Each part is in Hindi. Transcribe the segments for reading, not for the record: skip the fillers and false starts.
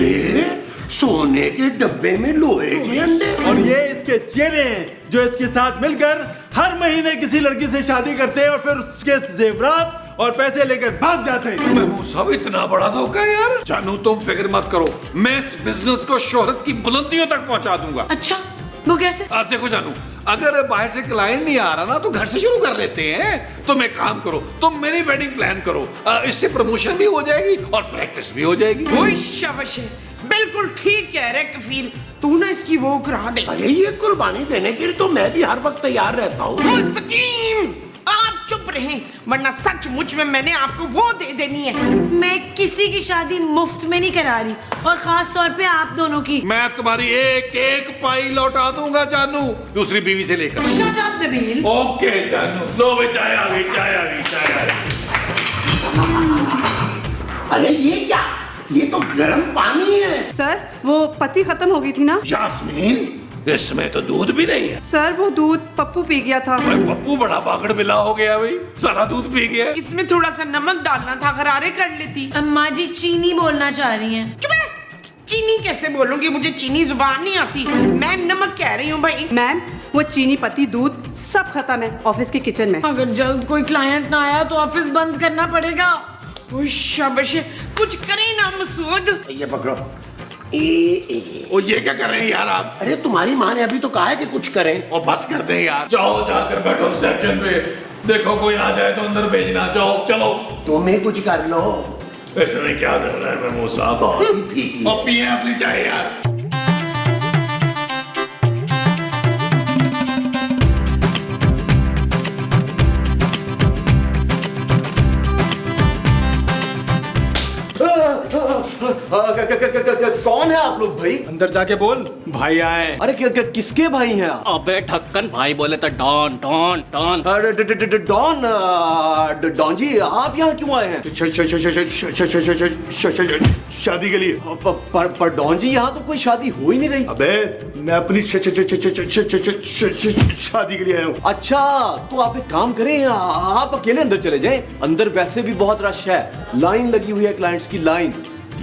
अरे सोने के डब्बे में लोहे के अंडे। और ये इसके चेले जो इसके साथ मिलकर हर महीने किसी लड़की से शादी करते हैं और फिर उसके जेवरात और पैसे लेकर भाग जाते हैं। महमूद साहब इतना बड़ा धोखा है यार। जानू तुम फिक्र मत करो, मैं इस बिजनेस को शोहरत की बुलंदियों तक पहुंचा दूंगा। अच्छा वो कैसे? देखो जानू, अगर बाहर से क्लाइंट नहीं आ रहा ना तो घर से शुरू कर लेते हैं। तुम एक काम करो, तुम मेरी वेडिंग प्लान करो, इससे प्रमोशन भी हो जाएगी और प्रैक्टिस भी हो जाएगी। ओए शाबाश, बिल्कुल ठीक कह रहे कफील, तू ना इसकी वो करा दे। अरे ये कुर्बानी देने के लिए तो मैं भी हर वक्त तैयार रहता हूँ। मुस्तकीम आप चुप रहें, वरना सचमुच में मैंने आपको वो दे देनी है। मैं किसी की शादी मुफ्त में नहीं करा रही, और खास तौर पे आप दोनों की। मैं तुम्हारी एक एक पाई लौटा दूंगा जानू, दूसरी बीवी से लेकर। Shut up Nabeel. ओके जानू, लो बे चाय आ गई, चाय आ गई, चाय आ गई। अरे ये क्या, ये तो गर्म पानी है। सर वो पत्ती खत्म हो गई थी ना। यास्मीन, इसमें तो दूध भी नहीं है। सर वो दूध पप्पू पी गया था। पप्पू बड़ा बागड़ मिला हो गया भाई, सारा दूध पी गया। इसमें थोड़ा सा नमक डालना था, गरारे कर लेती। अम्मा जी चीनी बोलना चाह रही हैं। चुप है, चीनी कैसे बोलूंगी, मुझे चीनी जुबान नहीं आती, मैं नमक कह रही हूँ भाई। मैम वो चीनी पत्ती दूध सब खत्म है ऑफिस के किचन में। अगर जल्द कोई क्लाइंट ना आया तो ऑफिस बंद करना पड़ेगा। ओए शाबाश, कुछ करें ना मसूद। ये पकड़ो। ओ ये क्या कर रहे हैं यार आप? अरे तुम्हारी माँ ने अभी तो कहा है कि कुछ करें। और बस कर दे यार, जाओ जाकर बैठो रिसेप्शन पे, देखो कोई आ जाए तो अंदर भेजना। जाओ चलो, तुम ही कुछ कर लो। ऐसे में क्या कर रहा है महमूद साहब? और पिए अपनी चाय यार। कौन है आप लोग भाई? अंदर जाके बोल भाई आए। अरे किसके भाई हैं आप? अबे ढक्कन भाई बोले तो डॉन डॉन डॉन। डॉन जी आप यहाँ क्यों आए हैं? शादी के लिए। पर डॉन जी यहाँ तो कोई शादी हो ही नहीं रही। अबे मैं अपनी शादी के लिए आया हूँ। अच्छा तो आप एक काम करें, आप अकेले अंदर चले जाएं। अंदर वैसे भी बहुत रश है, लाइन लगी हुई है, क्लाइंट्स की लाइन।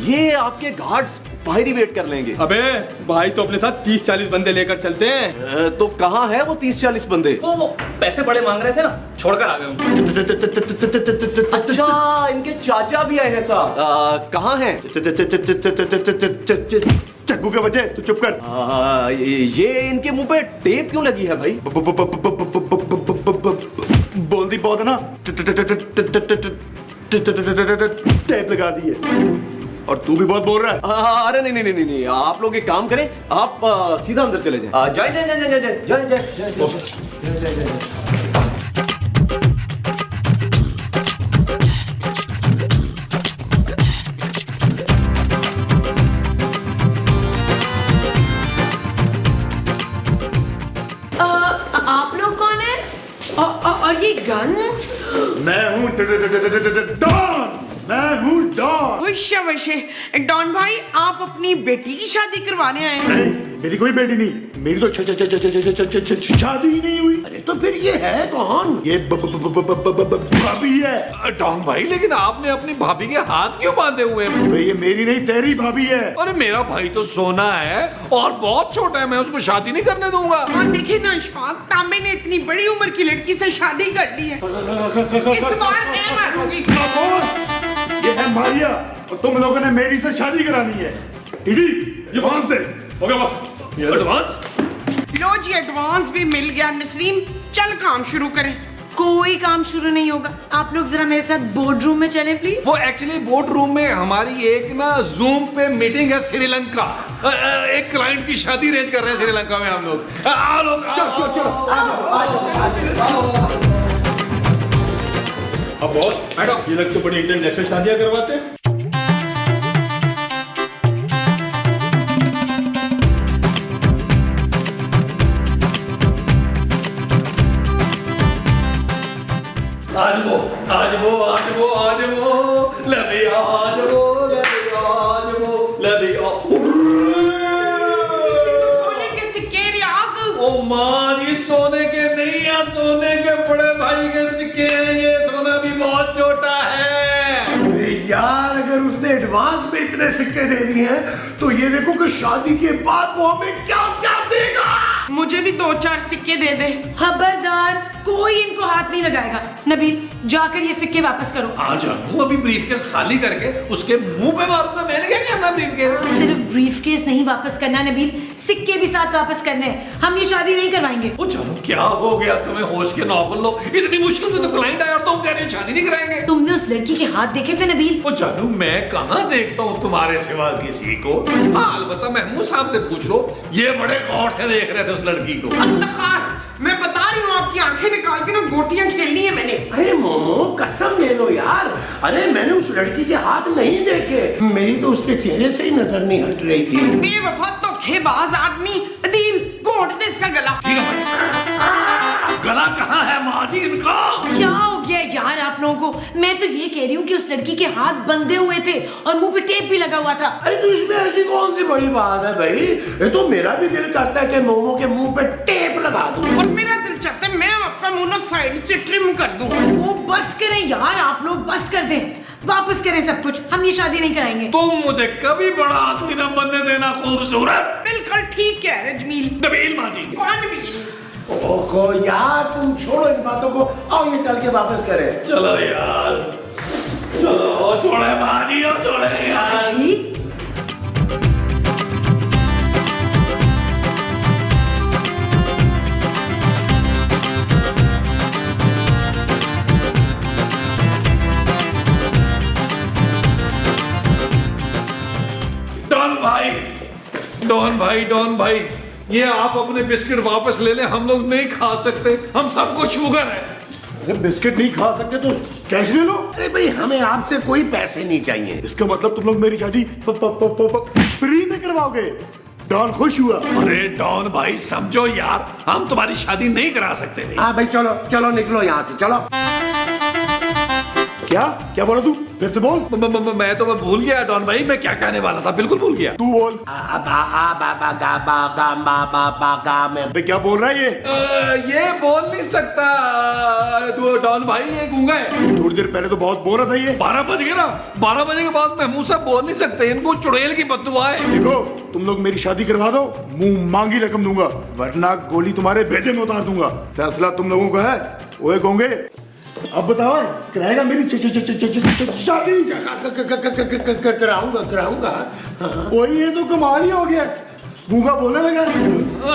ये आपके गार्ड्स बाहर ही वेट कर लेंगे। अबे भाई तो अपने साथ 30-40 बंदे लेकर चलते हैं। तो कहाँ है वो 30-40 बंदे? वो पैसे बड़े मांग रहे थे ना, छोड़कर आ गए हूँ। अच्छा इनके चाचा भी आए हैं साहब। कहाँ हैं? चक्कू के बच्चे तू चुप कर। ये इनके मुंह पे टेप क्यों लगी है भाई? बोल दी बहुत है ना, टेप लगा दी है। और तू भी बहुत बोल रहा है। अरे नहीं, आप लोग एक काम करें, आप सीधा अंदर चले जाएं। जाए। आप लोग कौन है? और ये गन्स? मैं हूँ डॉन, मैं हूँ डॉन। ओए शाबाश, डॉन भाई आप अपनी बेटी की शादी करवाने आए हैं? नहीं मेरी कोई बेटी नहीं, मेरी तो शादी ही नहीं हुई। अरे तो फिर ये है कौन? ये भाभी है। डॉन भाई लेकिन आपने अपनी भाभी के हाथ क्यों बांधे हुए हैं? ये मेरी नहीं तेरी भाभी है। अरे मेरा भाई तो सोना है और बहुत छोटा है, मैं उसको शादी नहीं करने दूंगा। और देखिए ना इशफाक, तांबे ने इतनी बड़ी उम्र की लड़की से शादी कर ली है। इस बार मैं मारूंगी। ये है मारिया और तुम लोगों ने मेरी से शादी करानी है। टीडी एडवांस दे। हो गया बस, ये एडवांस। लो जी एडवांस भी मिल गया। नसरीन चल काम शुरू करें। कोई काम शुरू नहीं होगा, आप लोग जरा मेरे साथ बोर्ड रूम में चलें प्लीज। वो एक्चुअली बोर्ड रूम में हमारी एक ना जूम पे मीटिंग है श्रीलंका। एक क्लाइंट की शादी अरेंज कर रहे हैं श्रीलंका में हम लोग। आओ लोग, अब बॉस ये लोग तो बड़ी इंटरनेशनल शादियां करवाते हैं। आज वो ले भैया, आज वो ले भैया। सोने के सिक्के रियाज। ओ माँ ये सोने के नहीं है, सोने के बड़े भाई के सिक्के हैं। ये सोना भी बहुत छोटा है। यार अगर उसने एडवांस में इतने सिक्के दे दिए हैं तो ये देखो कि शादी के बाद वो हमें क्या क्या देगा। मुझे भी 2-4 सिक्के दे दे। खबरदार, कोई इनको हाथ नहीं लगाएगा। नबील, जाकर ये सिक्के वापस करो। हाँ जानू, अभी ब्रीफकेस खाली करके उसके मुंह पे मारूंगा। मैंने क्या करना ब्रीफकेस? सिर्फ ब्रीफकेस नहीं वापस करना नबील, सिक्के भी साथ वापस करने हैं। हम ये शादी नहीं करवाएंगे। ओ जानू, क्या हो गया तुम्हें? होश के नौकर लो, इतनी मुश्किल से तो क्लाइंट आया और तुम कह रहे हो शादी नहीं कराएंगे। तुमने उस लड़की के हाथ देखे थे नबील? ओ जानू, मैं कहाँ देखता हूँ तुम्हारे सिवा किसी को। हाँ, अलबत्ता महमूद साहब से पूछ लो, ये बड़े गौर से देख रहे थे उस लड़की को। अफ्तार, मैं बता रही हूँ आपकी आंखें निकाल के ना गोटियां खेलनी है मैंने। अरे मोमो, कसम ले लो यार। अरे मैंने उस लड़की के हाथ नहीं देखे, मेरी तो उसके चेहरे से ही नजर नहीं हट रही थी। बेवफा तो खेबाज आदमी। अदील, घोट दे इसका गला। ठीक है, गला कहाँ है माँ जी इनका? क्या हो गया यार आप लोगों को? मैं तो ये कह रही हूँ कि उस लड़की के हाथ बंधे हुए थे और मुंह पे टेप भी लगा हुआ था। अरे तो इसमें ऐसी कौन सी बड़ी बात है भाई? ये तो मेरा भी दिल करता है कि मोमो के मुंह पे टेप लगा दूं। और मेरा दिल चाहता है मैं आपका मुंह ना साइड से ट्रिम कर दूं। वो बस करें यार, आप लोग बस कर दें, वापस करें सब कुछ। हम ये शादी नहीं कराएंगे। तुम मुझे कभी बड़ा आदमी न बनने देना खूबसूरत। बिल्कुल ठीक कह रहे जमील। नबील माँ जी। कौन भी? ओहो यार, तुम छोड़ो इन बातों को, आओ ये चल के वापस करें। चलो यार, चलो छोड़े माँ जी, और छोड़े यार। जी डॉन भाई, ये आप अपने बिस्किट वापस ले लें। हम लोग नहीं खा सकते, हम सबको शुगर है। अरे बिस्किट नहीं खा सकते तो कैश ले लो। अरे भाई, हमें आपसे कोई पैसे नहीं चाहिए। इसका मतलब तुम लोग मेरी शादी फ्री में करवाओगे? डॉन खुश हुआ। अरे डॉन भाई समझो यार, हम तुम्हारी शादी नहीं करा सकते नहीं। हाँ भाई, चलो चलो निकलो यहाँ से, चलो। क्या बोला तू? फिर से बोल। मैं तो भूल गया डॉन भाई, मैं क्या कहने वाला था, बिल्कुल भूल गया। तू बोल। बे क्या बोल रहा है ये? ये बोल नहीं सकता डॉन भाई, ये गूंगा है। थोड़ी देर पहले तो बहुत बोल रहा था ये। 12 बज गए ना, 12 बजे के बाद महमूद साहब बोल नहीं सकते, इनको चुड़ैल की बददुआ है। देखो, तुम लोग मेरी शादी करवा दो, मुंह मांगी रकम दूंगा, वरना गोली तुम्हारे भेजे में उतार दूंगा। फैसला तुम लोगों का है। ओए गोंगे, अब बताओ, कराएगा मेरी शादी? कराऊंगा। वही, ये तो कमाल ही हो गया। गूंगा बोलने लगा।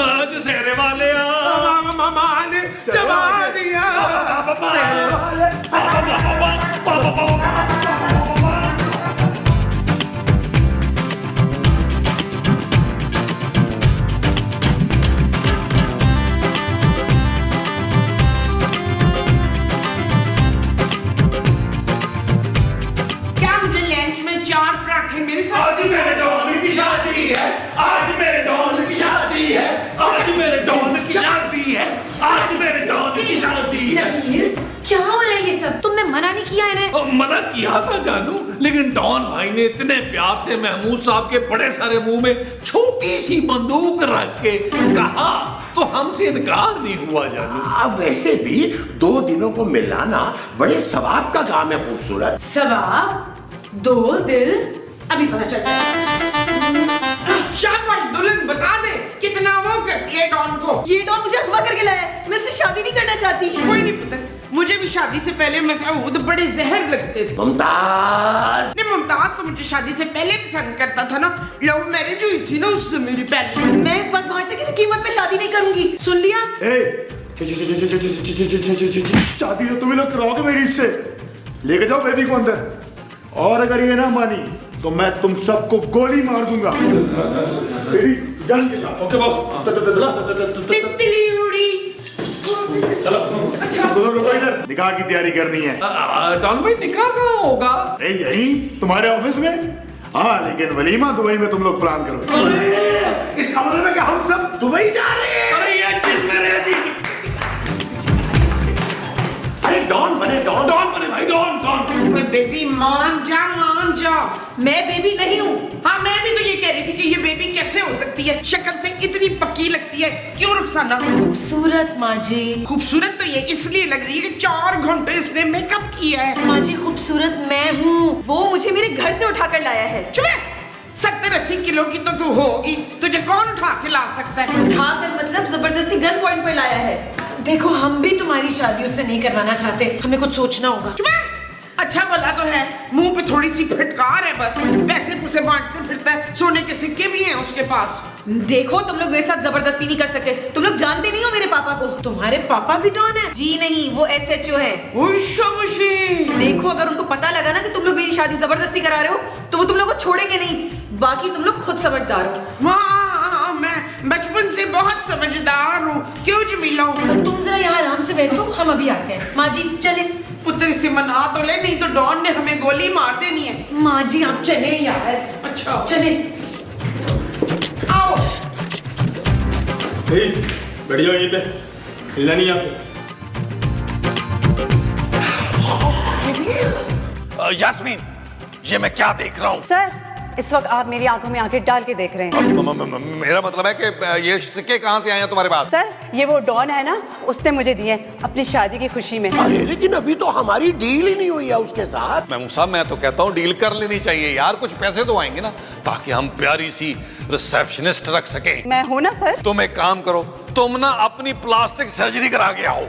आज सेरे वाले क्या मुझे लंच में 4 पराठे मिल सकते? आज मेरे डॉन की शादी है, आज मेरे डॉन की शादी है, आज मेरे डॉन की शादी है, आज मेरे डॉन की शादी है। नबील, क्या हो रहा है ये सब? तुमने मना नहीं किया इन्हें? मना किया था जानू, लेकिन डॉन भाई ने इतने प्यार से महमूद साहब के बड़े सारे मुंह में छोटी सी बंदूक रख के कहा, तो हमसे इनकार नहीं हुआ जानू। अब वैसे भी 2 दिनों को मिलाना बड़े सवाब का काम है खूबसूरत। सवाब? 2 दिल? अभी पता चल शाबाश दुल्हन, बता दे कितना वो करती है डॉन को। ये डॉन मुझे अगवा करके लाया है, मैं इससे शादी नहीं करना चाहती। कोई नहीं पता, मुझे भी शादी से पहले मसऊद बड़े जहर लगते थे। मुमताज, नहीं, मुमताज तो मुझे शादी से पहले पसंद करता था ना। लव मैरिज हुई थी ना उससे मेरी पहले। मैं इस बदमाश से किसी कीमत पे शादी नहीं करूंगी, सुन लिया? शादी तो तुम्हें लोग कराओगे मेरी इससे। लेके जाओ बेबी को अंदर, और अगर ये ना मानी तो मैं तुम सबको गोली मार दूंगा। बेबी जान के साथ। Okay boss. तितली उड़ी। चलो। अच्छा, दोनों रुको इधर, निकाह की तैयारी करनी है। डॉन भाई निकाह कहाँ होगा? अरे यही तुम्हारे ऑफिस में। हाँ, लेकिन वलीमा दुबई में तुम लोग प्लान करो। इसका मतलब है कि हम सब दुबई जा रहे हैं। अरे ये चीज मेरे ऐसी अरे डॉन बने, डॉन भाई, डॉन। बेबी मान जा। मैं बेबी नहीं हूँ। हाँ, मैं भी तो ये कह रही थी कि ये बेबी कैसे कैसे हो सकती है? शक्ल से इतनी पक्की लगती है। क्यों रुखसाना? खूबसूरत माँ जी। खूबसूरत तो ये इसलिए लग रही है कि 4 घंटे इसने मेकअप किया है। माँ जी खूबसूरत मैं हूँ। वो मुझे मेरे घर से उठा कर लाया है। चुप है। 70-80 किलो की तो तू होगी, तुझे कौन उठा के ला सकता है? उठा कर मतलब जबरदस्ती गन पॉइंट पर लाया है। देखो हम भी तुम्हारी शादी उससे नहीं करवाना चाहते, हमें कुछ सोचना होगा। चुप है। अच्छा भला तो है, मुंह पे थोड़ी सी फटकार है बस। पैसे उसे बांटते फिरता है, सोने के सिक्के भी हैं उसके पास। देखो तुम लोग मेरे साथ जबरदस्ती नहीं कर सकते। तुम लोग जानते नहीं हो मेरे पापा को। तुम्हारे पापा भी डॉन है? जी नहीं, वो SHO है। देखो अगर उनको पता लगा ना कि तुम लोग मेरी शादी जबरदस्ती करा रहे हो तो वो तुम लोग को छोड़ेंगे नहीं। बाकी तुम लोग खुद समझदार हो। हाँ, मैं बचपन से बहुत समझदार हूँ। क्यों जमीला हूँ? तो तुम जरा यहाँ आराम से बैठो, हम अभी आते हैं। माँ जी चले। पुत्र इसे मना तो ले, नहीं तो डॉन ने हमें गोली मार देनी है। माँ जी आप चले यार। अच्छा चले। आओ। बैठ जाओ यहीं पे, हिलना नहीं यहाँ से। यास्मीन, ये मैं क्या देख रहा हूँ? सर इस वक्त आप मेरी आंखों में आंखें डाल के देख रहे हैं। मेरा मतलब है कि ये सिक्के कहाँ से आए हैं तुम्हारे पास? सर ये वो डॉन है ना, उसने मुझे दिए अपनी शादी की खुशी में। अरे लेकिन अभी तो हमारी डील ही नहीं हुई है उसके साथ। महमूद साहब, मैं तो कहता हूँ डील कर लेनी चाहिए यार, कुछ पैसे तो आएंगे ना, ताकि हम प्यारी सी रिसेप्शनिस्ट रख सके। मैं हूं ना सर। तुम एक काम करो, तुम ना अपनी प्लास्टिक सर्जरी करा के आओ।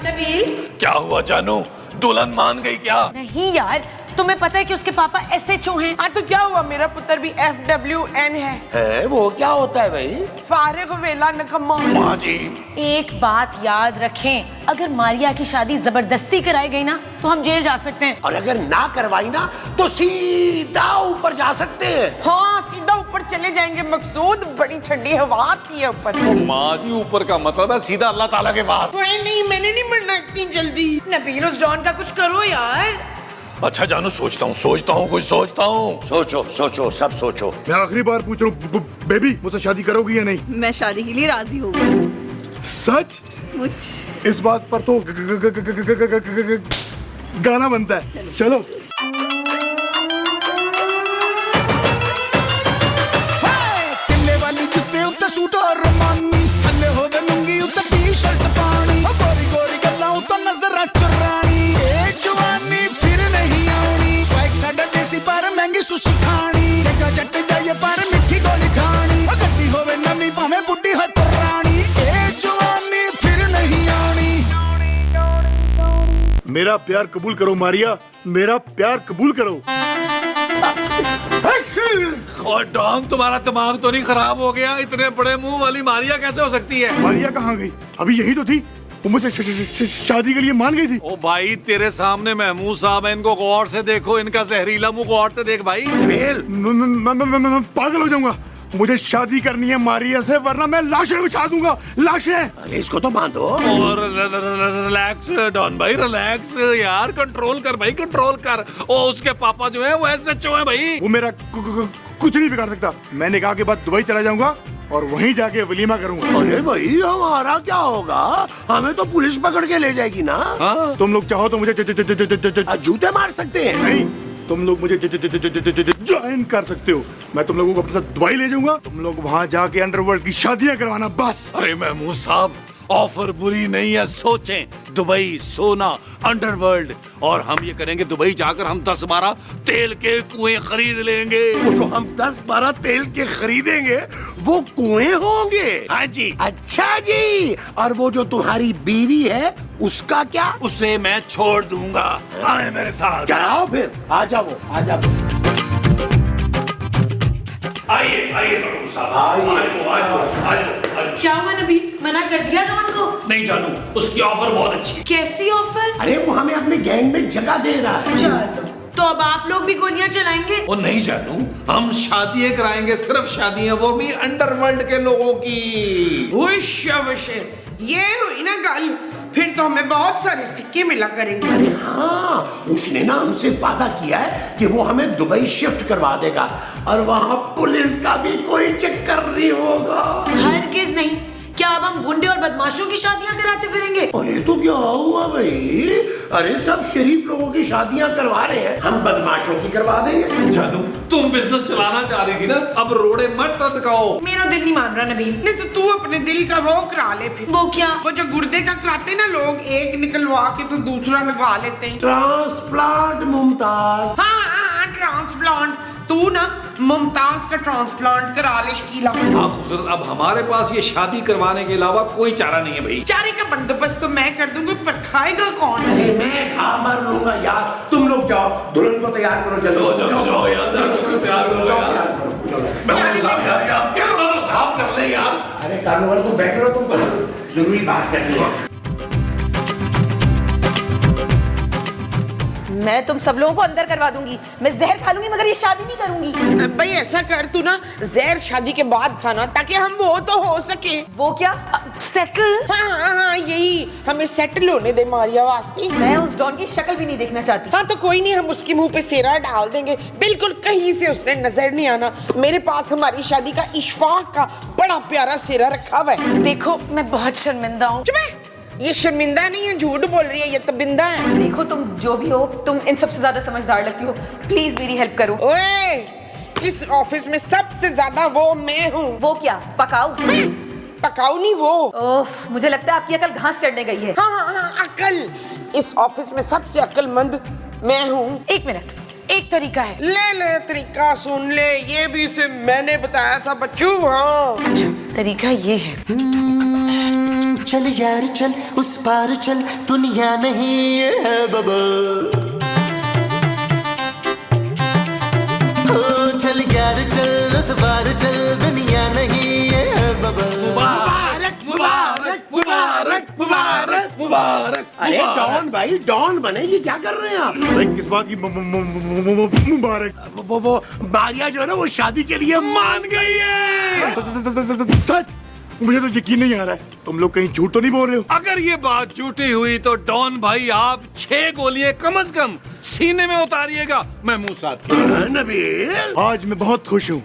नबील। क्या हुआ जानू, दुल्हन मान गई क्या? नहीं यार, तुम्हें पता है कि उसके पापा SHO हैं? हाँ तो क्या हुआ, मेरा पुत्र भी FWN है। वो क्या होता है भाई? फारिग वेला नकम्मा। माँ जी, एक बात याद रखें, अगर मारिया की शादी जबरदस्ती कराई गई ना तो हम जेल जा सकते हैं। और अगर ना करवाई ना तो सीधा ऊपर जा सकते हैं। हाँ सीधा ऊपर चले जाएंगे मकसूद, बड़ी ठंडी हवा आती है ऊपर। माँ जी ऊपर का मतलब है सीधा अल्लाह ताला के पास। नहीं मैंने नहीं मरना इतनी जल्दी। नबील उस डॉन का कुछ करो यार। अच्छा जानू, सोचता हूँ कुछ सोचता हूँ। सोचो सोचो सब सोचो। मैं आखिरी बार पूछ रहा हूँ, बेबी मुझसे शादी करोगी या नहीं? मैं शादी के लिए राजी हूँ। सच? मुझ इस बात पर तो गाना बनता है। चलो सूट और रमानी थल्ले होवे लुंगी उत्ते टी-शर्ट पानी गोरी गोरी गल्लां उत्ते नजरां चुरानी ए जवानी फिर नहीं आनी स्वैग साडा देसी पर महंगी सुशी खानी जगा जट जाए पर मिठी गोली खानी गड्डी होवे नवी भाਵੇਂ बुड्ढी हो पुरानी ए जवानी फिर नहीं आनी। मेरा प्यार कबूल करो मारिया, मेरा प्यार कबूल करो। और डॉन, तुम्हारा दिमाग तो नहीं खराब हो गया? इतने बड़े मुंह वाली मारिया कैसे हो सकती है? मारिया कहाँ गई? अभी यही तो थी, वो मुझसे शादी के लिए मान गई थी। ओ भाई, तेरे सामने महमूद साहब है, इनको गौर से देखो, इनका जहरीला मुंह गौर से देख भाई। मैं पागल हो जाऊंगा। मुझे शादी करनी है मारिया से, वरना मैं लाशें बिछा दूंगा, लाशें। अरे इसको तो बांधो। और रिलैक्स डॉन भाई, रिलैक्स यार, कंट्रोल कर भाई, कंट्रोल कर। ओ उसके पापा जो है वो SHO है भाई। वो मेरा कुछ नहीं बिगाड़ सकता। मैं निकाह के बाद दुबई चला जाऊंगा और वहीं जाके वलीमा करूंगा। अरे भाई हमारा क्या होगा? हमें तो पुलिस पकड़ के ले जाएगी ना। हाँ? तुम लोग चाहो तो मुझे जूते मार सकते हैं। नहीं, तुम लोग मुझे ज्वाइन कर सकते हो। मैं तुम लोगों को अपने साथ दुबई ले जाऊंगा, तुम लोग वहां जाके अंडरवर्ल्ड की शादियां करवाना बस। अरे महमूद साहब, ऑफर बुरी नहीं है, सोचें। दुबई, सोना, अंडरवर्ल्ड, और हम ये करेंगे दुबई जाकर हम 10-12 तेल के कुएं खरीद लेंगे। वो जो हम 10-12 तेल के खरीदेंगे वो कुएं होंगे। हाँ जी। अच्छा जी, और वो जो तुम्हारी बीवी है उसका क्या? उसे मैं छोड़ दूंगा। आए मेरे साथ। जाओ फिर, आ जाओ आ जाओ। आइए महमूद साहब, क्या हुआ नबील, मना कर दिया डॉन को? नहीं जानू, उसकी ऑफर बहुत अच्छी है। कैसी ऑफर? अरे वो हमें अपने गैंग में जगह दे रहा है। चलो, तो अब आप लोग भी गोलियां चलाएंगे? वो नहीं जानू, हम शादियां कराएंगे, सिर्फ शादियां, वो भी अंडरवर्ल्ड के लोगों की। ये हुई ना गल, फिर तो हमें बहुत सारे सिक्के मिला करेंगे। अरे हाँ, उसने ना हमसे वादा किया है कि वो हमें दुबई शिफ्ट करवा देगा और वहाँ पुलिस का भी कोई चक्कर नहीं होगा। हरगिज नहीं, क्या अब हम गुंडे और बदमाशों की शादियां कराते फिरेंगे? अरे तो क्या हुआ भाई? अरे सब शरीफ लोगों की शादियां करवा रहे हैं, हम बदमाशों की करवा देंगे। जानू तुम बिजनेस चलाना चाह रही थी ना, अब रोड़े मत अटकाओ। मेरा दिल नहीं मान रहा नबील। नहीं तो तू अपने दिल का वो करा ले फिर। वो क्या? वो जो गुर्दे का कराते ना लोग, एक निकलवा के तो दूसरा लगवा लेते हैं। ट्रांसप्लांट मुमताज। हाँ, ट्रांसप्लांट। तू ना मुमताज का ट्रांसप्लांट करा ले शकीला। हाँ खूबसूरत, अब हमारे पास ये शादी करवाने के अलावा कोई चारा नहीं है भाई। चारे का बंदोबस्त तो मैं कर दूंगी, पर खाएगा कौन? अरे मैं खा मर लूंगा यार, तुम लोग जाओ दुल्हन को तैयार करो, जल्दी जाओ यार, दुल्हन को तैयार करो यार। महमूद साहब यार, आप क्या तो साफ कर ले यार। अरे कानून वाले तुम बैठ रहो, तुम जरूरी बात करनी है। मैं तुम सब लोगों को अंदर करवा दूंगी। मैं जहर खा लूंगी मगर ये शादी नहीं करूंगी। भाई ऐसा कर तू ना, जहर शादी के बाद खाना, ताकि हम वो तो हो सके। वो क्या? सेटल? हाँ, यही हमें सेटल होने दे मारिया वास्ते। मैं उस डॉन की शक्ल भी नहीं देखना चाहती। हाँ तो कोई नहीं, हम उसके मुंह पे सेरा डाल देंगे, बिल्कुल कहीं से उसने नजर नहीं आना। मेरे पास हमारी शादी का इशफाक का बड़ा प्यारा सेरा रखा हुआ है। देखो मैं बहुत शर्मिंदा हूँ। ये शर्मिंदा नहीं है, झूठ बोल रही है, ये तबिंदा है। देखो तुम जो भी हो, तुम इन सबसे ज्यादा समझदार लगती हो। प्लीज मेरी हेल्प करो। ओए, इस ऑफिस में सबसे ज्यादा वो मैं हूँ। वो क्या? पकाऊ? पकाऊ नहीं वो। ओफ, मुझे लगता है आपकी अकल घास चढ़ने गई है। हाँ, अकल। इस ऑफिस में सबसे अक्लमंद मैं हूँ। एक मिनट, एक तरीका है। ले तरीका सुन ले, ये भी इसे मैंने बताया था बच्चू। हाँ अच्छा, तरीका ये है। चल यार चल, उस पार चल, दुनिया नहीं है बबल। ओ चल यार चल, उस पार चल, दुनिया नहीं है बबल। मुबारक मुबारक मुबारक मुबारक मुबारक। अरे डॉन भाई, डॉन बने, ये क्या कर रहे हैं आप? भाई किस बात की मुबारक? वो मारिया जो है ना, वो शादी के लिए मान गई है। सच? मुझे तो यकीन नहीं आ रहा है। तुम लोग कहीं झूठ तो नहीं बोल रहे हो? अगर ये बात झूठी हुई तो डॉन भाई आप 6 गोलियां कम से कम सीने में उतारिएगा महमूद साहब की। नबील, आज मैं बहुत खुश हूँ।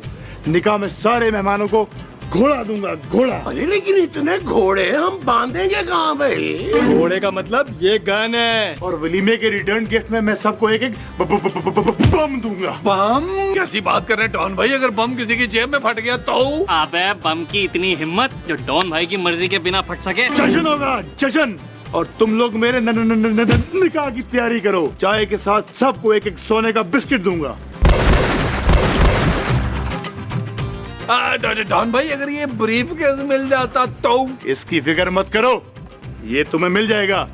निकाह में सारे मेहमानों को घोड़ा दूंगा, घोड़ा। अरे लेकिन इतने घोड़े हम बांधेंगे कहाँ भाई? घोड़े का मतलब ये गन है। और वलीमे के रिटर्न गिफ्ट में मैं सबको एक एक बम दूंगा। बम? कैसी बात कर रहे हैं डॉन भाई? अगर बम किसी की जेब में फट गया तो? अबे बम की इतनी हिम्मत जो डॉन भाई की मर्जी के बिना फट सके? जश्न होगा, जश्न। और तुम लोग मेरे निकाह की तैयारी करो। चाय के साथ सबको एक एक सोने का बिस्किट दूंगा। डॉन भाई अगर ये ब्रीफकेस मिल जाता तो? इसकी फिक्र मत करो, ये तुम्हें मिल जाएगा।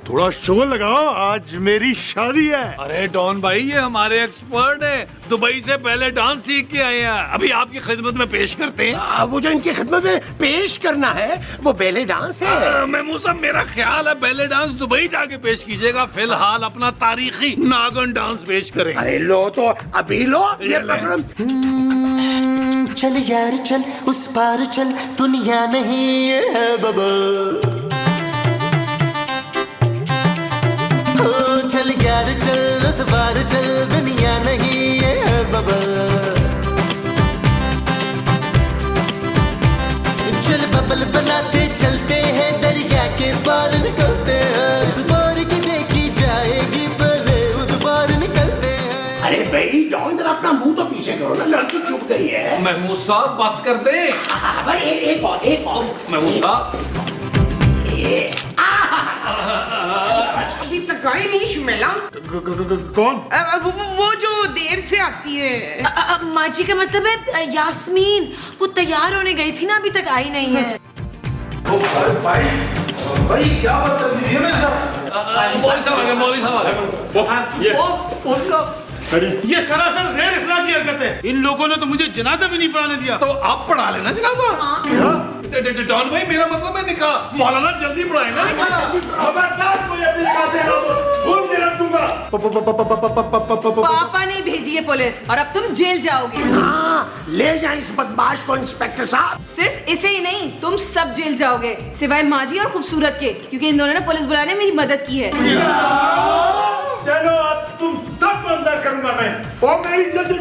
थोड़ा शोर लगाओ, आज मेरी शादी है। अरे डॉन भाई ये हमारे एक्सपर्ट हैं, दुबई से पहले डांस सीख के आए हैं, अभी आपकी खिदमत में पेश करते हैं। वो जो इनकी खिदमत में पेश करना है वो बेले डांस है। महमूद साहब मेरा ख्याल है बेले डांस दुबई जाके पेश कीजिएगा, फिलहाल अपना तारीखी नागन डांस पेश करें। अरे लो तो अभी लो, ये चल यार चल, उस पार चल, दुनिया नहीं है बबल। ओ चल यार चल, उस पार चल, दुनिया नहीं है बबल। चल बबल बनाते चलते हैं, दरिया के पार निकलते हैं। इस बार की देखी जाएगी, पहले उस पार निकलते हैं। अरे भाई डॉन, जरा अपना मुंह तो पीछे करो ना, लड़की चुप गई है। महमूद साहब बस कर दे। भाई एक और महमूद साहब अभी तक आई नहीं शुमेला। कौन? वो जो देर से आती है। माजी का मतलब है यास्मीन, वो तैयार होने गई थी ना, अभी तक आई नहीं है। भाई क्या बात कर रही है मेरे साथ? मौलवी साहब आ गए, मौलवी साहब आ गए। ये सरासर गैर अखलाकी हरकत है। इन लोगों ने तो मुझे जनाजा भी नहीं पढ़ाने दिया। तो आप पढ़ा लेना जनाजा। डॉन भाई मेरा मतलब है निकाह, मौलाना जल्दी पढ़ाए ना। पापा ने भेजी है पुलिस और अब तुम जेल जाओगे। हाँ, ले जाए इस बदमाश को इंस्पेक्टर साहब। सिर्फ इसे ही नहीं, तुम सब जेल जाओगे सिवाय माजी और खूबसूरत के, क्योंकि इन दोनों ने पुलिस बुलाने में मेरी मदद की है। चलो अब तुम सब अंदर करूंगा मैं। और मेरी शादी।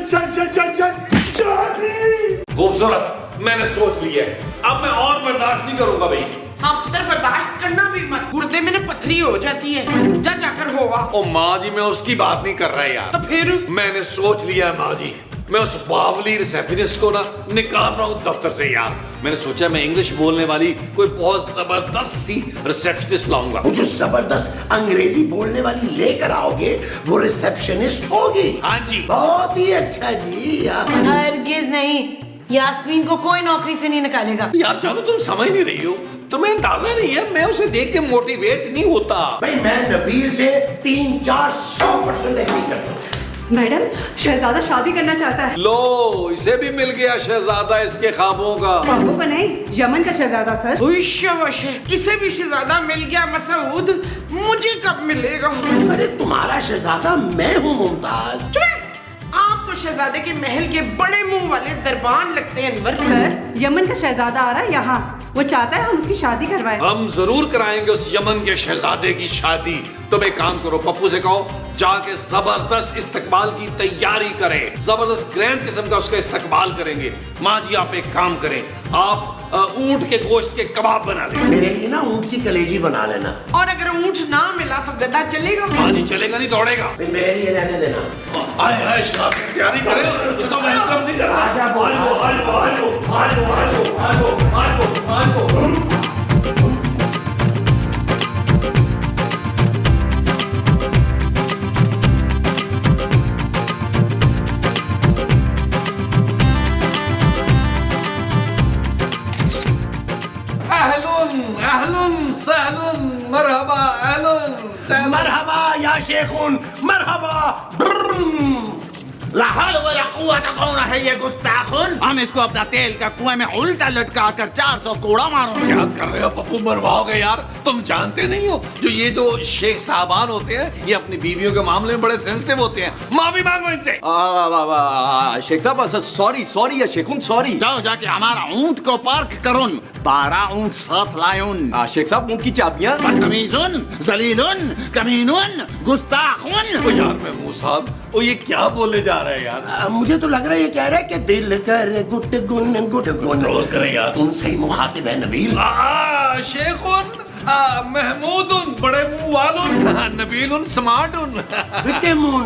खूबसूरत मैंने सोच लिया है, अब मैं और बर्दाश्त नहीं करूंगा भाई। हाँ पुत्र, बर्दाश्त करना भी मत, गुर्दे में ना पथरी हो जाती है। जा जाकर होगा। ओ माँ जी, मैं उसकी बात नहीं कर रहा यार। तो फिर मैंने सोच लिया है माँ जी, मैं उस बावली रिसेप्शनिस्ट को ना निकाल रहा हूँ दफ्तर से यार। मैंने सोचा मैं इंग्लिश बोलने वाली कोई बहुत जबरदस्त सी रिसेप्शनिस्ट लाऊंगा। वो जो जबरदस्त अंग्रेजी बोलने वाली लेकर आओगे वो रिसेप्शनिस्ट होगी। हाँ जी। बहुत ही अच्छा जी। हरगिज नहीं, यास्मीन को कोई नौकरी से नहीं निकालेगा। यार जानो, तुम समझ नहीं रही हो, तुम्हें अंदाजा नहीं है, मैं उसे देख के मोटिवेट नहीं होता। भाई मैं नबील से 300-400% एग्री करता हूँ। मैडम, शहजादा शादी करना चाहता है। लो, इसे भी मिल गया शहजादा इसके ख्वाबों का। बाबू का नहीं, यमन का शहजादा सर। उश्श, इसे भी शहजादा मिल गया मसूद, मुझे कब मिलेगा? अरे तुम्हारा शहजादा मैं हूँ मुमताज। आप तो शहजादे के महल के बड़े मुंह वाले दरबान लगते हैं अनवर। सर, यमन का शहजादा आ रहा है यहाँ, वो चाहता है हम उसकी शादी करवाएं। हम जरूर कराएंगे उस यमन के शहजादे की शादी। तुम एक काम करो, पप्पू से कहो जाके जबरदस्त इस्तकबाल की तैयारी करें, जबरदस्त ग्रैंड किस्म का उसका इस्तकबाल करेंगे। माँ जी आप एक काम करें, आप ऊंट के गोश्त के कबाब बना लें। मेरे लिए ना ऊंट की कलेजी बना लेना। और अगर ऊंट ना मिला तो गधा चलेगा? माँ जी चलेगा नहीं, दौड़ेगा। मेरे लिए रहने देना। आए आए शराब की तैयारी करें, उसका वेलकम नहीं कर रहा। आजा बोल। मरहबा मरहबा या शेखुन, मरहबा। ला हौल वला कुव्वता कौन है ये गुस्ताखुन? हम इसको अपना तेल का कुएं में उल्टा लटका कर 400 कोड़ा मारो। क्या कर रहे हो पप्पू, मरवाओगे यार। तुम जानते नहीं हो, जो ये दो शेख साहबान होते हैं ये अपनी बीवियों के मामले में बड़े सेंसिटिव होते हैं। माफी मांगो इनसे। शेख साहब सॉरी या शेखुन सॉरी। जाओ जाके हमारा ऊंट को पार्क करुन, 12 ऊंट साथ लायुन। शेख साहब ऊंट की चाबियां। बदतमीजुन, जलीलुन, कमीनुन, गुस्ताखुन। ओ यार महमूद साहब, ओ ये क्या बोले जा रहे हैं यार। मुझे तो लग रहा है ये कह रहा है कि दिल कर गुट गुन गुट गुन। रोल करें यार। उनसे ही मुखातिब है नबील। शेखुन, महमूदुन, बड़े मुंह वालुन, नबीलुन, स्मार्टुन। विटेमुन।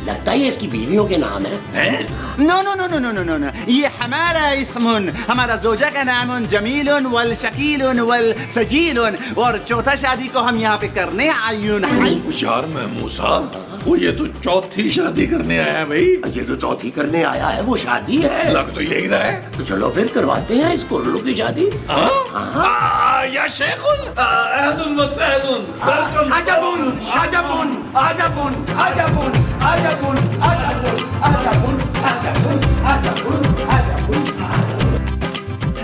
लगता है ये इसकी बीवियों के नाम है। नो ये हमारा इसम, हमारा जोजा का नाम जमील वल शकील वल सजील, और चौथा शादी को हम यहाँ पे करने आयुन। यार महमूद साहब, वो ये तो चौथी शादी करने आया है भाई। ये जो चौथी करने आया है वो शादी है। लग तो यही रहा है। तो चलो फिर करवाते हैं इस कुर्रलू की शादी। या शेखुन, अहदुन व सहदुन, वेलकम। आजाबुन आजाबुन आजाबुन आजाबुन आजाबुन आजाबुन आजाबुन आजाबुन आजाबुन आजाबुन।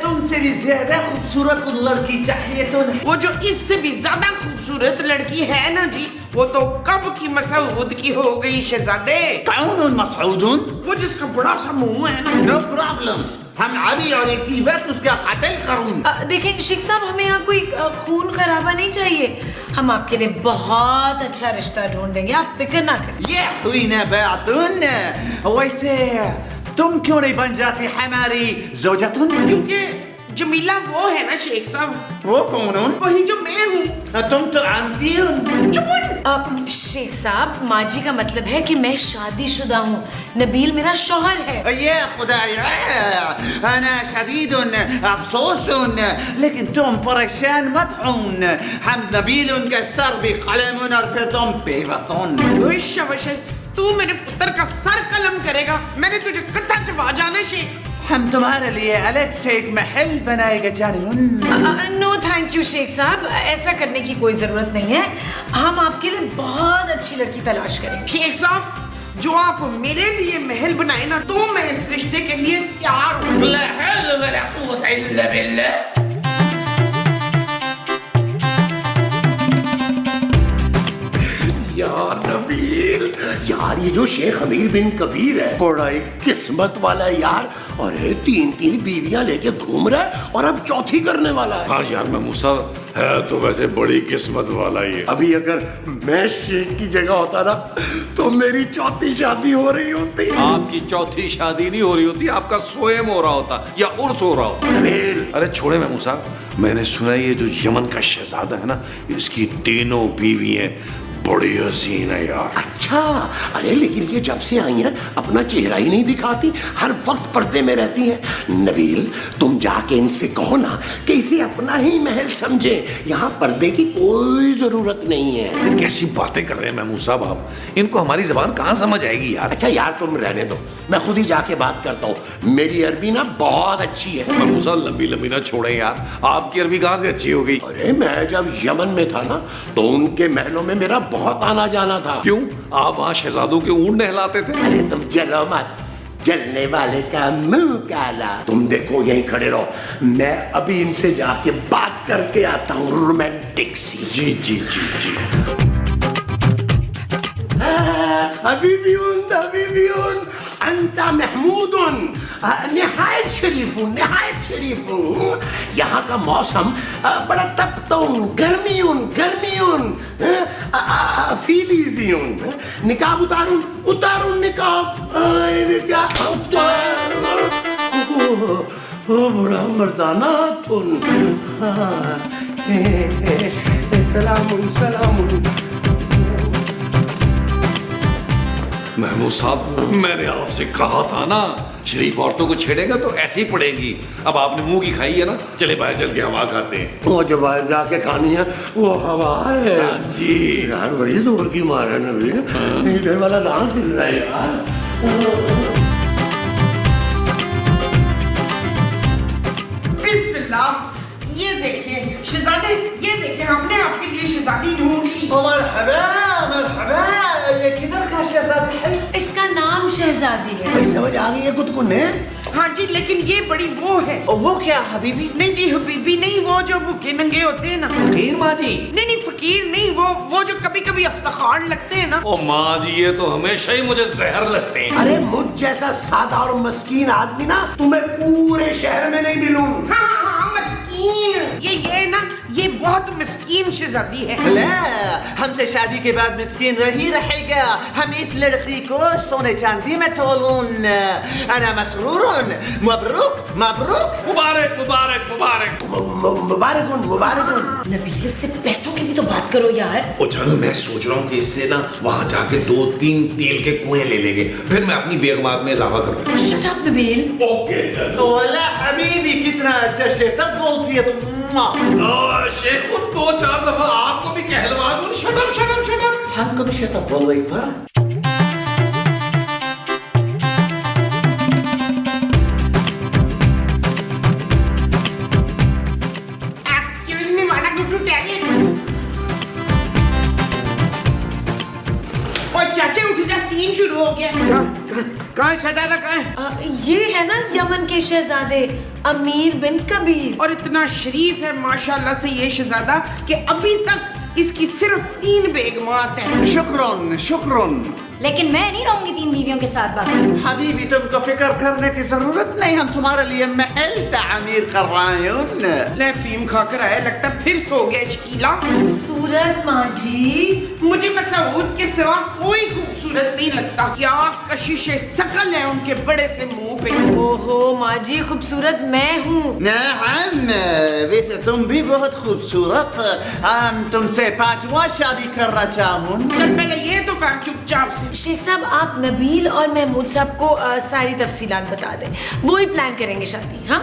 तुमसे भी ज्यादा खूबसूरत लड़की चाहिए तो नहीं। वो जो इससे भी ज्यादा खूबसूरत लड़की है ना जी, वो तो कब की मसूद की हो गई शहजादे। कौन मसूदुन? वो जिसका बड़ा सा मुंह है ना। नो प्रॉब्लम, हम अभी और इसी वक्त उसका कत्ल करूँ। देखिए शेख साहब, हमें यहाँ कोई खून खराबा नहीं चाहिए। हम आपके लिए बहुत अच्छा रिश्ता ढूंढ देंगे, आप फिक्र ना करें। ये हुई ना बातुन। वैसे तुम क्यों नहीं बन जाती हमारी जोजतुन? क्योंकि जमीला वो है ना शेख साहब। वो कौन? वही जो मैं हूँ। तुम तो आंटी हो। शेख साहब, माँ जी का मतलब है कि मैं शादीशुदा हूँ, नबील मेरा शौहर है। ये खुदाया, अना शदीदुन अफसोसुन, लेकिन तुम परेशान मत होन। हम नबील के सर भी कलम और फिर तुम बेवतुन। तू मेरे पुत्र का सर कलम करेगा? मैंने तुझे कच्चा चबा जाना शेख। हम तुम्हारे लिए अलग से एक महल बनाएगा जानून। नो थैंक यू शेख साहब, ऐसा करने की कोई जरूरत नहीं है। हम आपके लिए बहुत अच्छी लड़की तलाश करेंगे। शेख साहब, जो आप मेरे लिए महल बनाए ना, तो मैं इस रिश्ते के लिए तैयार हूँ। ला हौल वला कुव्वता इल्ला बिल्लाह। यार नबील, यार ये जो शेख अमीर बिन कबीर है बड़ा एक किस्मत वाला है यार। और 3 बीवियां लेके घूम रहा है और अब चौथी करने वाला है। हाँ यार महमूद साहब, है तो वैसे बड़ी किस्मत वाला ही है। अभी अगर मैं शेख की जगह होता ना तो मेरी चौथी शादी हो रही होती। आपकी चौथी शादी नहीं हो रही होती, आपका स्वयं हो रहा होता या उर्स हो रहा होता। अरे छोड़े महमूद साहब, मैंने सुना ये जो यमन का शहजादा है ना, इसकी तीनों बीवी हैं, बड़ी हसीन है यार। अच्छा, अरे लेकिन ये जब से आई हैं अपना चेहरा ही नहीं दिखाती, हर वक्त पर्दे में रहती हैं। नबील, तुम जाके इनसे कहो ना कि इसे अपना ही महल समझे, यहाँ पर्दे की कोई जरूरत नहीं है। कैसी बातें कर रहे हैं महमूद साहब आप, इनको हमारी जबान कहाँ समझ आएगी यार। अच्छा यार तुम रहने दो, मैं खुद ही जाके बात करता हूँ। मेरी अरबी ना बहुत अच्छी है। महमूद साहब लंबी लंबी ना छोड़े यार, आपकी अरबी कहाँ से अच्छी हो गई। अरे मैं जब यमन में था ना तो उनके महलों में मेरा बहुत आना जाना था। क्यों, आप वहाँ शहजादों के ऊँट नहलाते थे। अरे तुम चलो मत, जलने वाले का मुंह काला। तुम देखो यहीं खड़े रहो, मैं अभी इनसे जाके बात करके आता हूँ रोमांटिक सी। जी जी जी जी। हबीबियुन अंता महमूदुन, निहायत शरीफुन। यहाँ का मौसम बड़ा तपतुन, गर्मियुन फीलीजियुन। निकाब उतारुन निकाब। बड़ा मर्दाना तुन। सलामुन। महमूद साहब, मैंने आपसे कहा था ना, शरीफ औरतों को छेड़ेगा तो ऐसे ही पड़ेगी। अब आपने मुंह की खाई है ना, चले बाहर चल के हवा खाते हैं। वो जो बाहर जाके खानी है वो हवा है। हाँ जी यार बड़ी जोर की मार है नबी, इधर वाला डांस हिल रहा है यार। बिस्मिल्लाह, ये देखिए शहजादे, ये देखिए हमने आपके लिए शहजादी ढूंढी। मरहबा, ये किधर का शहजादी है? इसका नाम शहजादी है। समझ आ गई है कुतकुन है। हाँ जी, लेकिन ये बड़ी वो है। वो क्या हबीबी? नहीं जी, हबीबी नहीं, वो जो भूखे नंगे होते हैं ना। फकीर माँ जी? नहीं, फकीर नहीं, वो जो कभी कभी अफ्ताखार लगते हैं ना। ओ माँ जी, ये तो हमेशा ही मुझे जहर लगते हैं। अरे मुझ जैसा सादा और मस्कीन आदमी ना तुम्हें पूरे शहर में नहीं मिलूं। हाँ, मस्कीन। ये ना, ये बहुत मस्कीन शहजादी है। ला, हमसे शादी के बाद मिस्कीन रही रहेगा। हम इस लड़की को सोने चांदी में तोलून। अना मसरूरुन, मबरूक मबरूक। मुबारकुन। नबील, इससे पैसों की भी तो बात करो यार। ओ चलो, मैं सोच रहा हूँ कि इससे ना वहाँ जाके 2-3 तेल के कुएं ले लेंगे, फिर मैं अपनी बेगमात में इजाफा करूँगा। Shut up Nabeel. ओके चलो। ओला हबीबी, कितना अच्छा शे, तब बोलती है तुम। शेख, 2-4 दफा आपको भी कहलवा दूं। Shut up. हमको भी शट अप बोलो एक बार। Excuse me, wanna go to toilet? ओए चाचा उठ जा, सीन शुरू हो गया। कहाँ शहजादा कहाँ है? ये है ना यमन के शहजादे अमीर बिन कबीर। और इतना शरीफ है माशाल्लाह से ये शहजादा कि अभी तक इसकी सिर्फ 3 बेगमात हैं। शुक्रन। लेकिन मैं नहीं रहूंगी 3 बीवियों के साथ बाकी। हबीबी, तुमको फिक्र करने की जरूरत नहीं, हम तुम्हारे लिए महल तामीर कर रहे हैं। ले फीम खाकर आया, लगता फिर सो गया शकीला। खूबसूरत माँ जी। मुझे मसूद के सिवा कोई खूबसूरत नहीं लगता। क्या कशिश शकल है उनके बड़े से मुंह पे। ओहो माँ जी, खूबसूरत मैं हूँ। नाम, वैसे तुम भी बहुत खूबसूरत। हम तुमसे 5वां शादी करना चाहूँ। चल पहले ये तो कर चुपचाप से। शेख साहब, आप नबील और महमूद साहब को सारी तफसीलात बता दें, वो ही प्लान करेंगे शादी। हाँ,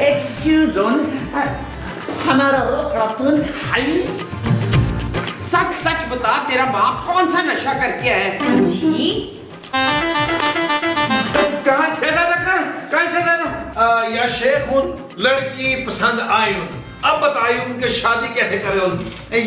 Excuse, हमारा रतन हाई। सच सच बता, तेरा बाप कौन सा नशा करके आया है? जी कहाँ शहजादा? या शेख उन लड़की पसंद आई हूँ, अब बताइए उनके शादी कैसे करें उनकी।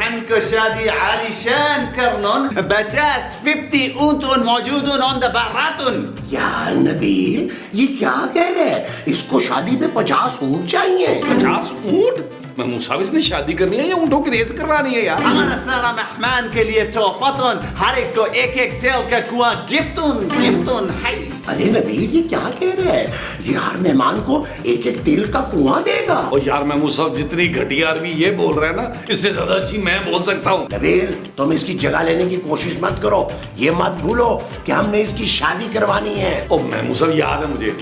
हमको शादी आलिशान करनन। 50 ऊंट मौजूद on the बारातुन। यार नबील, ये क्या कह रहे हैं? इसको शादी में 50 ऊंट चाहिए। 50 ऊंट? महमूद साहब इसने शादी करनी है या ऊँटों की रेस करवानी है यार? हमारा सारा मेहमान के लिए तोहफतुन, हर एक को एक एक तेल का कुआं गिफ्टुन है। अरे नबील ये क्या कह रहे हैं? ये हर मेहमान को एक एक तेल का कुआं देगा? और यार महमूद साहब जितनी घटिया अरबी ये बोल रहे हैं ना, इससे ज्यादा अच्छी मैं बोल सकता हूँ। नबील तुम इसकी जगह लेने की कोशिश मत करो, ये मत भूलो कि हमने इसकी शादी करवानी है। ओ महमूद साहब याद है मुझे।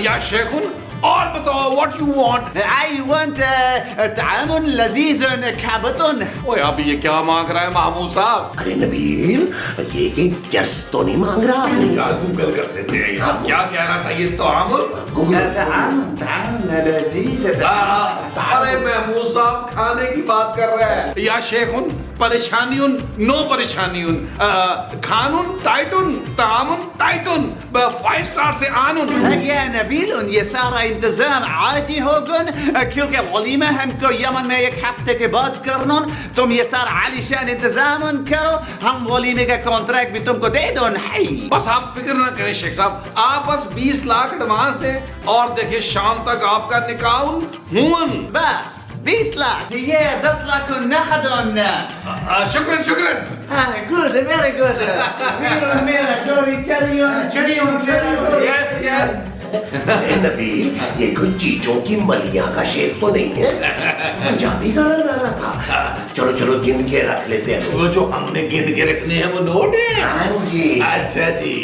या शेखुन और बताओ what you want? I want तामुन लजीजुन खाबतुन। ओए अब ये क्या मांग रहा है महमूद साहब? अरे नबील ये कि चर्स तो नहीं मांग रहा? यार गूगल कर लेते हैं यार, क्या कह रहा था ये? तो गूगल तामुन लजीज। अरे महमूद साहब खाने की बात कर रहे हैं। या शेखुन परेशानियुन नो परेशानियुन, खानुन टाइटुन तामुन टाइटुन, 5 स्टार से आनुन। या नबील ये सारा इंतजाम आज ही होगन, क्योंकि वलीमा हमको यमन में 1 हफ्ते के बाद करना। तुम ये सारा आलीशान इंतजाम करो, हम वलीमे का कॉन्ट्रैक्ट भी तुमको दे दो। बस आप फिक्र ना करें शेख साहब, आप बस 20 लाख एडवांस दें और देखिए शाम तक आपका निकाह हुन। बस 20 लाख, ये 10 लाख नखदुन। शुक्रन शुक्रन। Good, very good. मेरा डोरी चढ़ियो। Yes yes. अरे नबील ये कोई चीजों की मलिया का शेख तो नहीं है? पंजाबी गाना गा रहा था। चलो चलो गिन के रख लेते हैं। वो जो हमने गिन के रखने हैं वो नोट है? हाँ जी। अच्छा जी।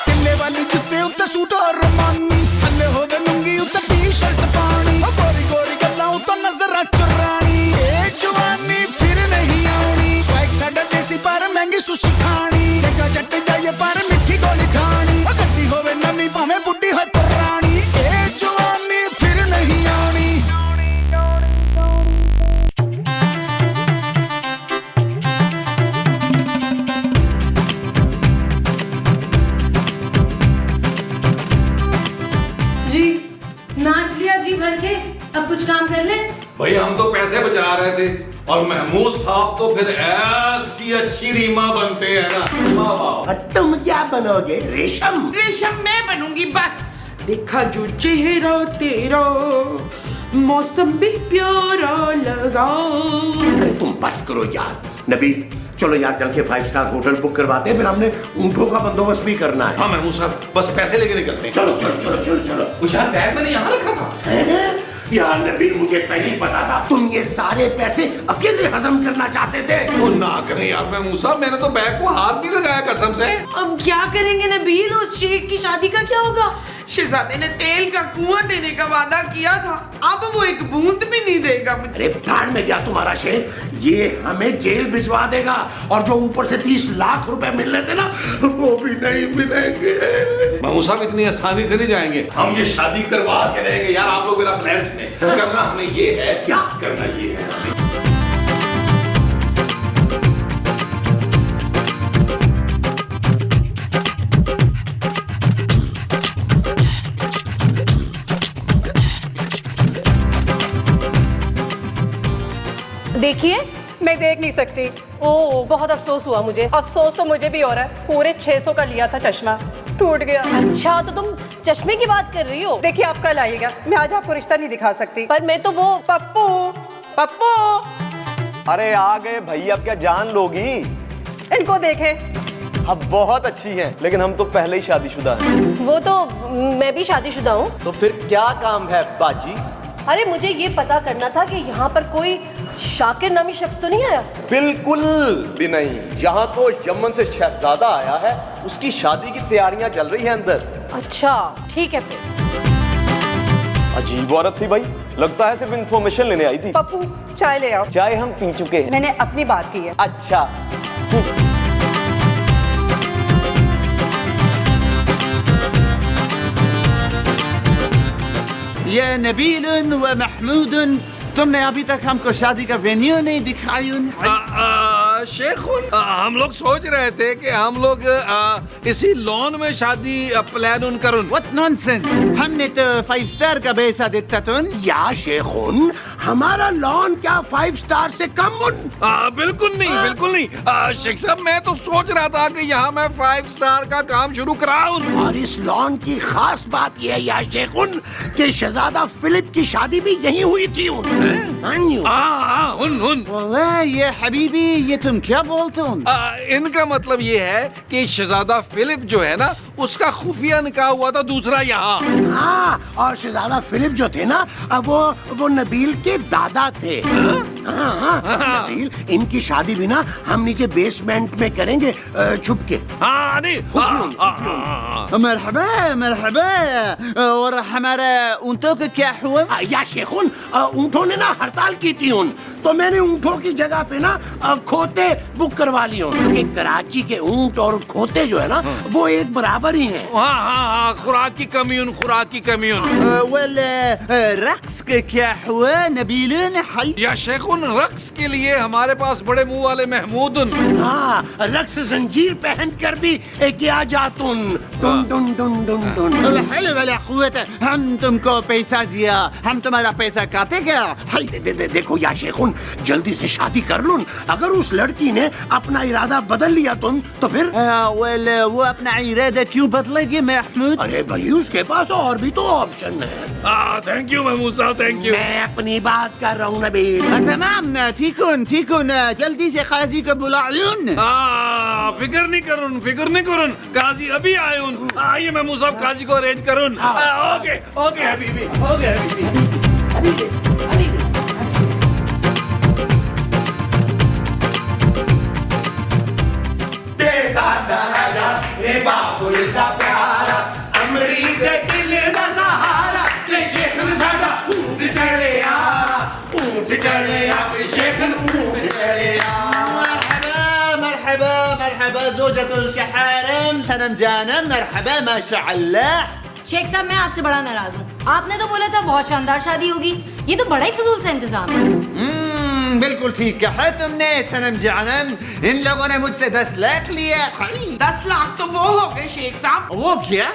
किले वाली जुत्ते उत्ते सूट और रमानी, थल्ले होवे लुंगी उत्ते टी-शर्ट पानी, गोरी गोरी गल्लां उत्ते नजर चुरानी, ए जवानी फिर नहीं आउनी, स्वैग साडा देसी पर महंगी सुशी खानी, देखा जट जाइए पर मिठी गोली खानी, गड्डी होवे नवी भाਵੇਂ बुड्ढी है पुरानी, ए जवानी फिर नहीं आउनी। जी नाच लिया जी भर के, अब कुछ काम कर ले। भाई हम तो पैसे बचा रहे थे और महमूद साहब तो फिर ऐसी अच्छी रीमा बनते हैं ना। वाह वाह। तुम क्या बनोगे? रेशम? रेशम मैं बनूंगी बस। देखा जो चेहरा तेरा मौसम भी प्यारा लगा। अरे तुम बस करो यार। नबील चलो यार चल के 5 स्टार होटल बुक करवाते हैं, फिर हमने ऊँटों का बंदोबस्त भी करना है। हाँ महमूद साहब बस पैसे लेके निकलते हैं। चलो चलो चलो चलो चलो। कुछ यार बैग मैंने यहाँ रखा था। हैं? यार नबील मुझे पहले ही पता था तुम ये सारे पैसे अकेले हजम करना चाहते थे। वो ना करें यार महमूद साहब, मैंने तो बैग को हाथ नहीं लगाया कसम से। अब क्या करेंगे नबील? उस शेख की शादी का क्या होगा? शहजादे ने तेल का कुआं देने का वादा किया था, अब वो एक बूंद भी नहीं देगा मुझे। अरे भाड़ में गया तुम्हारा शेख, ये हमें जेल भिजवा देगा और जो ऊपर से 30 लाख रुपए मिलने थे ना वो भी नहीं मिलेंगे। महमूद साहब इतनी आसानी से नहीं जाएंगे, हम ये शादी करवा के रहेंगे। यार आप लोग मेरा प्लान सुने, करना हमें ये है, क्या करना ये है। देखिए मैं देख नहीं सकती। ओ बहुत अफसोस हुआ मुझे। अफसोस तो मुझे भी हो रहा है, पूरे 600 का लिया था चश्मा, टूट गया। अच्छा तो तुम चश्मे की बात कर रही हो? देखिए आप कल आइएगा, मैं आज आपको रिश्ता नहीं दिखा सकती। पर मैं तो वो पप्पू पप्पू। अरे आ गए भाई, अब क्या जान लोगी? इनको देखें। अब बहुत अच्छी हैं, लेकिन हम तो पहले ही शादीशुदा हैं। वो तो मैं भी शादीशुदा हूँ। तो फिर क्या काम है बाजी? अरे मुझे ये पता करना था कि यहाँ पर कोई शाकिर नामी शख्स तो नहीं आया? बिल्कुल भी नहीं, यहाँ तो यमन से शहजादा आया है, उसकी शादी की तैयारियां चल रही हैं अंदर। अच्छा ठीक है फिर। अजीब औरत थी भाई, लगता है सिर्फ इंफॉर्मेशन लेने आई थी। पप्पू चाय ले आओ। चाय हम पी चुके हैं। मैंने अपनी बात की है। अच्छा ये नबील व महमूद, तुमने अभी तक हमको शादी का वेन्यू नहीं दिखाया। शेखुन हम लोग सोच रहे थे कि हम लोग इसी लॉन में शादी प्लान उन करुन। What nonsense! हमने तो 5 स्टार का पैसा देता तुन। या शेखुन, हमारा लॉन क्या 5 स्टार से कम उन? बिल्कुल नहीं शेख साहब, मैं तो सोच रहा था कि यहाँ मैं 5 स्टार का काम शुरू कराऊं। और इस लॉन की खास बात यह है या शेखुन कि शहजादा फिलिप की शादी भी यहीं हुई थी उन। वाह ये हबीबी, ये तुम क्या बोलते हो? इनका मतलब ये है कि शहजादा फिलिप जो है ना, उसका खुफिया निकाह हुआ था दूसरा यहाँ। हाँ, और शहजादा फिलिप जो थे ना, वो नबील के दादा थे। हाँ, नबील, इनकी शादी भी ना हम नीचे बेसमेंट में करेंगे छुप के। मरहबा मरहबा। और हमारे ऊँटों का क्या हुआ? या शेखुन, ऊँटों ने ना हड़ताल की थी उन, तो मैंने ऊँटों की जगह पे ना खोते बुक करवा लिए उन, क्योंकि कराची के ऊँट और खोते जो है ना वो एक बराबर ही हैं। हाँ, खुराक की कमी वेल रक्स के क्या हुआ नबीलन? या शेखुन, रक्स के लिए हमारे पास बड़े मुंह वाले महमूद। हाँ, रक्स जंजीर पहन कर भी किया जातुन। टुन टुन टुन टुन टुन। हम तुमको पैसा दिया, हम तुम्हारा पैसा काटेगा। देखो या शेखुन, जल्दी से शादी कर लून। अगर उस लड़की ने अपना इरादा बदल लिया तुम तो फिर वेल वो अपना इरादा क्यों बदलेगी महमूद? अरे भाई, उसके पास और भी तो ऑप्शन है। थैंक यू महमूद साहब, थैंक यू। मैं अपनी बात कर रहा हूँ नबील। तमाम ठीकुन जल्दी से काजी को बुला लून। फिक्र नहीं करुन, काजी अभी आए उन। आइए महमूद साहब, काजी को अरेंज करुन। ओके हबीबी, बाबुल दा प्यारा, अमरीक दिल दा सहारा, ते शेखन साडा ऊंट चढ़िया, शेखन ऊंट चढ़िया। मरहबा ज़ौजतुल जहारम सनम जानम, मरहबा माशाअल्लाह। शेख साहब, मैं आपसे बड़ा नाराज हूँ। आपने तो बोला था बहुत शानदार शादी होगी, ये तो बड़ा ही फजूल सा इंतजाम है। बिल्कुल ठीक कहा तुमने सनम जानम। इन लोगों ने मुझसे 10 लाख लिया। 10 लाख तो वो हो गए शेख साहब। वो क्या?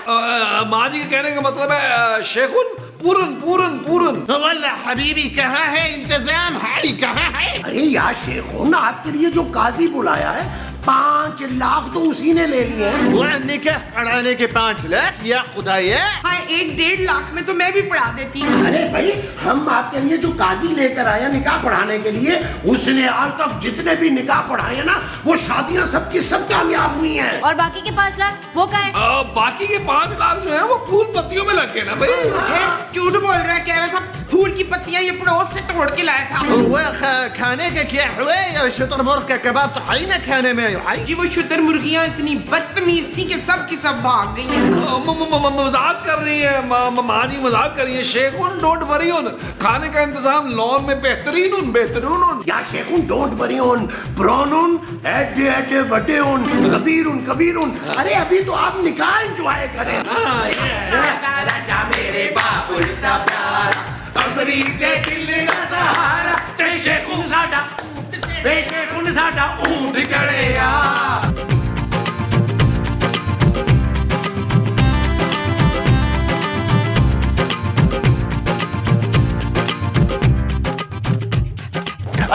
माँ जी के कहने का मतलब है शेखुन पूरन। वल्ला हबीबी, कहाँ है इंतजाम? हाई कहाँ है? अरे या शेखुन, आपके लिए जो काजी बुलाया है 5 लाख तो उसी ने ले लिए हैं। वो निकाह पढ़ाने के 5 लाख या खुदाया? हाँ, 1-1.5 लाख में तो मैं भी पढ़ा देती हूँ। अरे भाई, हम आपके लिए जो काजी लेकर आया निकाह पढ़ाने के लिए, उसने आज तक जितने भी निकाह पढ़ाए ना, वो शादियां सबकी सब कामयाब हुई हैं। और बाकी के 5 लाख वो कहाँ है? बाकी के 5 लाख जो है वो फूल पत्तियों में लगे ना भाई। झूठ बोल रहा है, कह रहा था फूल की पत्तियां ये पड़ोस से तोड़ के लाया था। वो खाने का क्या हुआ? शुतुरमुर्ग का कबाब तो है ना खाने में। जी वो शुतर मुर्गियां इतनी बदतमीज थी कि सब की सब भाग गई हैं। मजाक कर रही है माँ जी, मजाक कर रही है। शेखुन डोंट वरी ऑन, खाने का इंतजाम लॉन में बेहतरीन। या शेखुन डोंट वरी ऑन, प्रॉन एडे वड्डे ऑन, कबीर। अरे अभी तो आप निकाह एंजॉय करें। राजा मेरे बाबुल दा प्यारा, अमरीक दिल दा सहारा, ते शेखुन साडा ऊंट चढ़िया।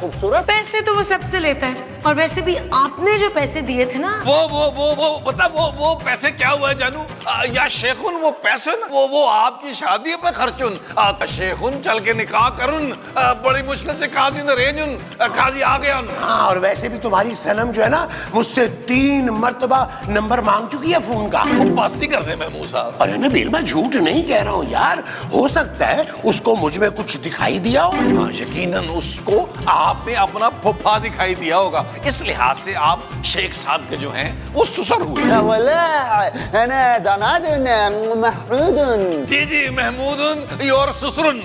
खूबसूरत। पैसे तो वो सबसे लेता है, और वैसे भी आपने जो पैसे दिए थे ना, वो पता वो पैसे क्या हुआ जानू? या शेखुन वो पैसे न वो आपकी शादी पे खर्चुन। शेखुन चल के निकाह करुन, बड़ी मुश्किल से काजी ने रेंजुन, काजी आ गया। हाँ, और वैसे भी तुम्हारी सनम जो है ना, मुझसे 3 मर्तबा नंबर मांग चुकी है फोन का। पास ही कर दे महमूद साहब। अरे नबील, मैं झूठ नहीं कह रहा हूँ यार, हो सकता है उसको मुझ में कुछ दिखाई दिया हो। यकीनन उसको आप में अपना फुफा दिखाई दिया होगा। इस लिहाज से आप शेख साहब के जो हैं वो ससुर हुए। जी जी महमूदुन योर ससुरन।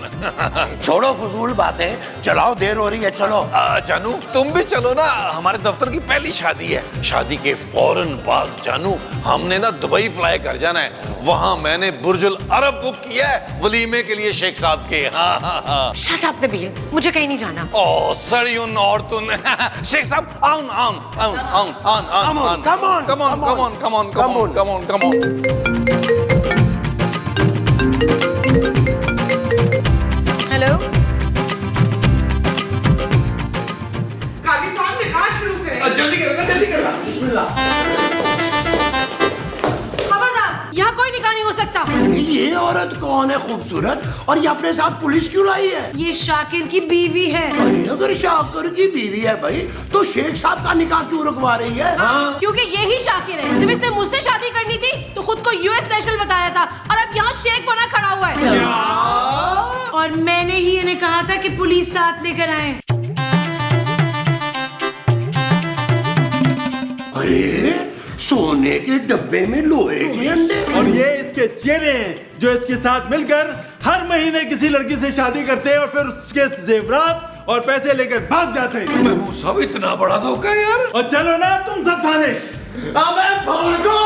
छोड़ो फजूल बातें, चलाओ, देर हो रही है, चलो। जानू तुम भी चलो ना, हमारे दफ्तर की पहली शादी है। शादी के फौरन बाद जानू हमने ना दुबई फ्लाई कर जाना है। वहां मैंने बुर्जुल अरब बुक किया है वलीमे के लिए शेख साहब के। हाँ हाँ हाँ। शट अप नबील, मुझे कहीं नहीं जाना। ओ सड़ियुन औरतुन। शेख साहब आउन आउन आउन आउन आउन आउन come on, come on come on come on come on come on come on। Hello, काजी साहब निकाह शुरू करें। जल्दी करो जल्दी करो। खबरदार, यहाँ कोई निकाह नहीं हो सकता। ये औरत कौन है खूबसूरत, और ये अपने साथ पुलिस क्यों लाई है? ये शाकिर की बीवी है। अरे अगर शाकिर की बीवी है भाई, तो शेख साहब का निकाह क्यों रुकवा रही है? क्योंकि यही शाकिर है। जब इसने मुझसे शादी करनी थी तो खुद को यूएस नेशनल बताया था और अब यहाँ शेख बना खड़ा हुआ है। और मैंने ही इन्हें कहा था कि पुलिस साथ लेकर आए। अरे सोने के डब्बे में लोहे के अंडे। और ये इसके चेहरे हैं जो इसके साथ मिलकर हर महीने किसी लड़की से शादी करते हैं और फिर उसके जेवरात और पैसे लेकर भाग जाते हैं। महमूद साहब इतना बड़ा धोखा है यार। और चलो ना तुम सब थाने। अबे भागो।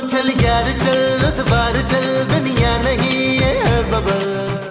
चल यार चल, उस बार चल दुनिया